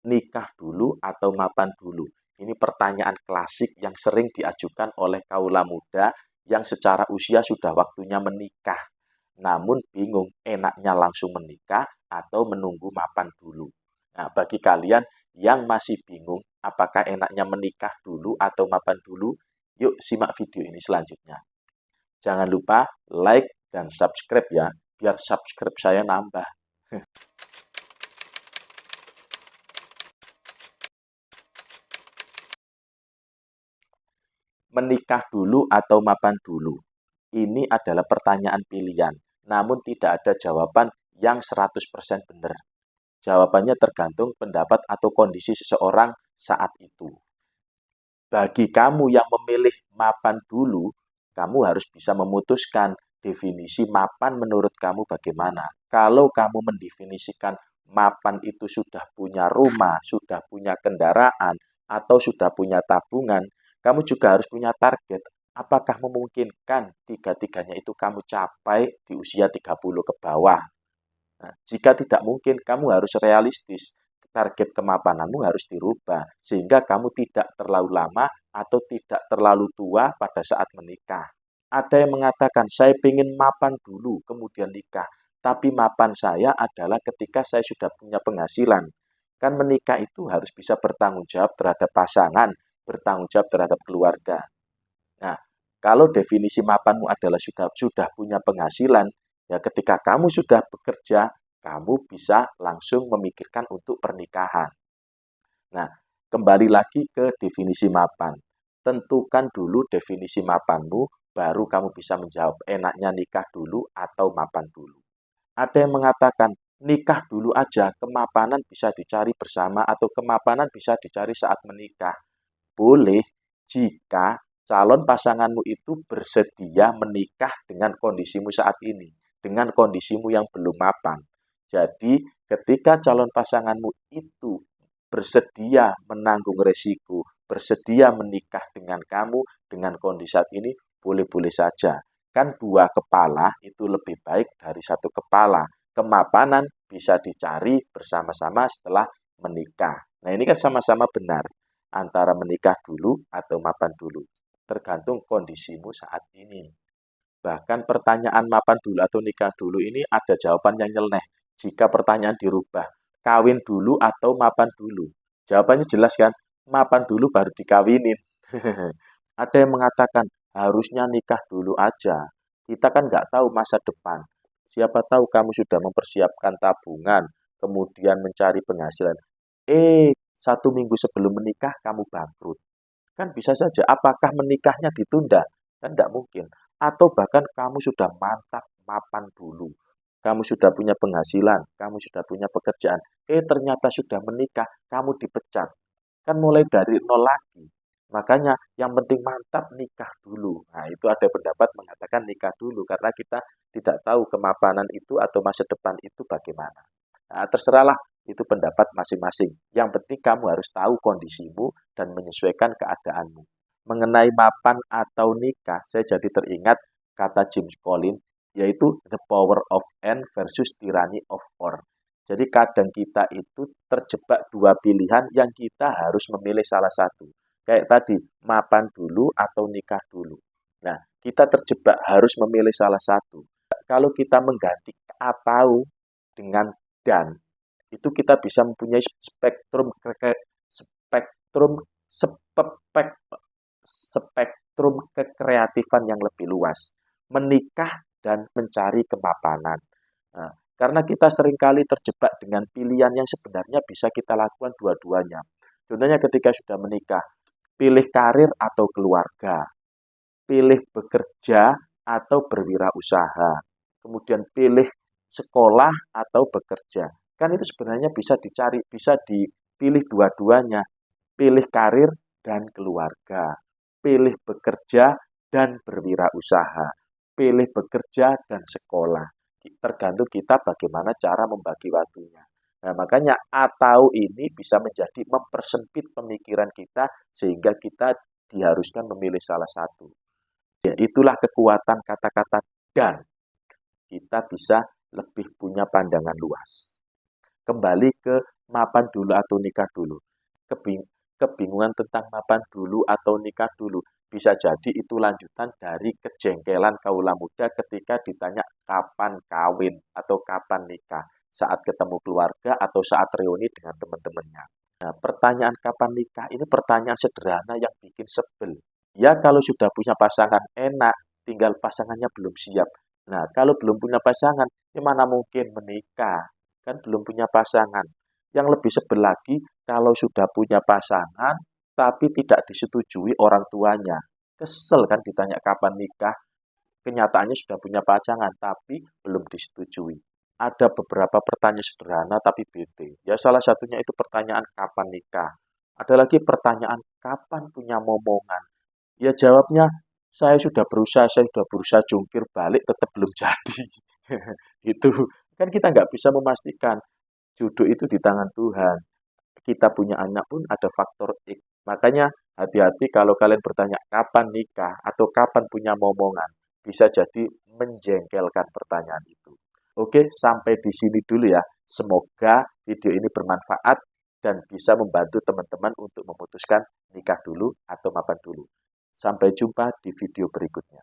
nikah dulu atau mapan dulu? Ini pertanyaan klasik yang sering diajukan oleh kaula muda yang secara usia sudah waktunya menikah. Namun bingung enaknya langsung menikah atau menunggu mapan dulu. Nah, bagi kalian yang masih bingung apakah enaknya menikah dulu atau mapan dulu, yuk simak video ini selanjutnya. Jangan lupa like dan subscribe ya, biar subscribe saya nambah. Menikah dulu atau mapan dulu? Ini adalah pertanyaan pilihan, namun tidak ada jawaban yang 100% benar. Jawabannya tergantung pendapat atau kondisi seseorang saat itu. Bagi kamu yang memilih mapan dulu, kamu harus bisa memutuskan definisi mapan menurut kamu bagaimana. Kalau kamu mendefinisikan mapan itu sudah punya rumah, sudah punya kendaraan, atau sudah punya tabungan, kamu juga harus punya target. Apakah memungkinkan tiga-tiganya itu kamu capai di usia 30 ke bawah? Nah, jika tidak mungkin, kamu harus realistis. Target kemapananmu harus dirubah, sehingga kamu tidak terlalu lama atau tidak terlalu tua pada saat menikah. Ada yang mengatakan, saya ingin mapan dulu, kemudian nikah. Tapi mapan saya adalah ketika saya sudah punya penghasilan. Kan menikah itu harus bisa bertanggung jawab terhadap pasangan, bertanggung jawab terhadap keluarga. Nah, kalau definisi mapanmu adalah sudah punya penghasilan, ya ketika kamu sudah bekerja, kamu bisa langsung memikirkan untuk pernikahan. Nah, kembali lagi ke definisi mapan. Tentukan dulu definisi mapanmu, baru kamu bisa menjawab enaknya nikah dulu atau mapan dulu. Ada yang mengatakan, nikah dulu aja, kemapanan bisa dicari bersama atau kemapanan bisa dicari saat menikah. Boleh jika calon pasanganmu itu bersedia menikah dengan kondisimu saat ini, dengan kondisimu yang belum mapan. Jadi, ketika calon pasanganmu itu bersedia menanggung resiko, bersedia menikah dengan kamu dengan kondisi saat ini, boleh-boleh saja. Kan dua kepala itu lebih baik dari satu kepala. Kemapanan bisa dicari bersama-sama setelah menikah. Nah, ini kan sama-sama benar antara menikah dulu atau mapan dulu. Tergantung kondisimu saat ini. Bahkan pertanyaan mapan dulu atau nikah dulu ini ada jawaban yang nyeleneh. Jika pertanyaan dirubah, kawin dulu atau mapan dulu? Jawabannya jelas kan? Mapan dulu baru dikawinin. Ada yang mengatakan harusnya nikah dulu aja. Kita kan nggak tahu masa depan. Siapa tahu kamu sudah mempersiapkan tabungan, kemudian mencari penghasilan. 1 minggu sebelum menikah kamu bangkrut. Kan bisa saja. Apakah menikahnya ditunda? Kan tidak mungkin. Atau bahkan kamu sudah mantap mapan dulu. Kamu sudah punya penghasilan, kamu sudah punya pekerjaan. Ternyata sudah menikah, kamu dipecat. Kan mulai dari nol lagi. Makanya yang penting mantap nikah dulu. Nah, itu ada pendapat mengatakan nikah dulu karena kita tidak tahu kemapanan itu atau masa depan itu bagaimana. Nah, terserahlah itu pendapat masing-masing. Yang penting kamu harus tahu kondisimu dan menyesuaikan keadaanmu. Mengenai mapan atau nikah, saya jadi teringat kata James Collins, yaitu the power of N versus tyranny of or. Jadi kadang kita itu terjebak dua pilihan yang kita harus memilih salah satu. Kayak tadi, mapan dulu atau nikah dulu. Nah, kita terjebak harus memilih salah satu. Kalau kita mengganti atau dengan dan, itu kita bisa mempunyai spektrum spek, spektrum kekreatifan yang lebih luas. Menikah dan mencari kemapanan. Nah, karena kita seringkali terjebak dengan pilihan yang sebenarnya bisa kita lakukan dua-duanya. Contohnya ketika sudah menikah, pilih karir atau keluarga, pilih bekerja atau berwirausaha, kemudian pilih sekolah atau bekerja. Kan itu sebenarnya bisa dicari, bisa dipilih dua-duanya. Pilih karir dan keluarga, pilih bekerja dan berwirausaha, pilih bekerja dan sekolah. Tergantung kita bagaimana cara membagi waktunya. Nah, makanya atau ini bisa menjadi mempersempit pemikiran kita sehingga kita diharuskan memilih salah satu. Ya, itulah kekuatan kata-kata dan. Kita bisa lebih punya pandangan luas. Kembali ke mapan dulu atau nikah dulu. Kebingungan tentang mapan dulu atau nikah dulu bisa jadi itu lanjutan dari kejengkelan kaula muda ketika ditanya kapan kawin atau kapan nikah, saat ketemu keluarga atau saat reuni dengan teman-temannya. Nah, pertanyaan kapan nikah ini pertanyaan sederhana yang bikin sebel. Ya kalau sudah punya pasangan enak, tinggal pasangannya belum siap. Nah, kalau belum punya pasangan, gimana mungkin menikah? Kan belum punya pasangan. Yang lebih sebel lagi, kalau sudah punya pasangan, tapi tidak disetujui orang tuanya. Kesel kan ditanya kapan nikah, kenyataannya sudah punya pasangan, tapi belum disetujui. Ada beberapa pertanyaan sederhana tapi bete. Ya salah satunya itu pertanyaan kapan nikah. Ada lagi pertanyaan kapan punya momongan. Ya jawabnya, saya sudah berusaha jungkir balik, tetap belum jadi. Itu kan kita nggak bisa memastikan. Jodoh itu di tangan Tuhan. Kita punya anak pun ada faktor X. Makanya hati-hati kalau kalian bertanya kapan nikah atau kapan punya momongan. Bisa jadi menjengkelkan pertanyaan itu. Oke, sampai di sini dulu ya. Semoga video ini bermanfaat dan bisa membantu teman-teman untuk memutuskan nikah dulu atau mapan dulu. Sampai jumpa di video berikutnya.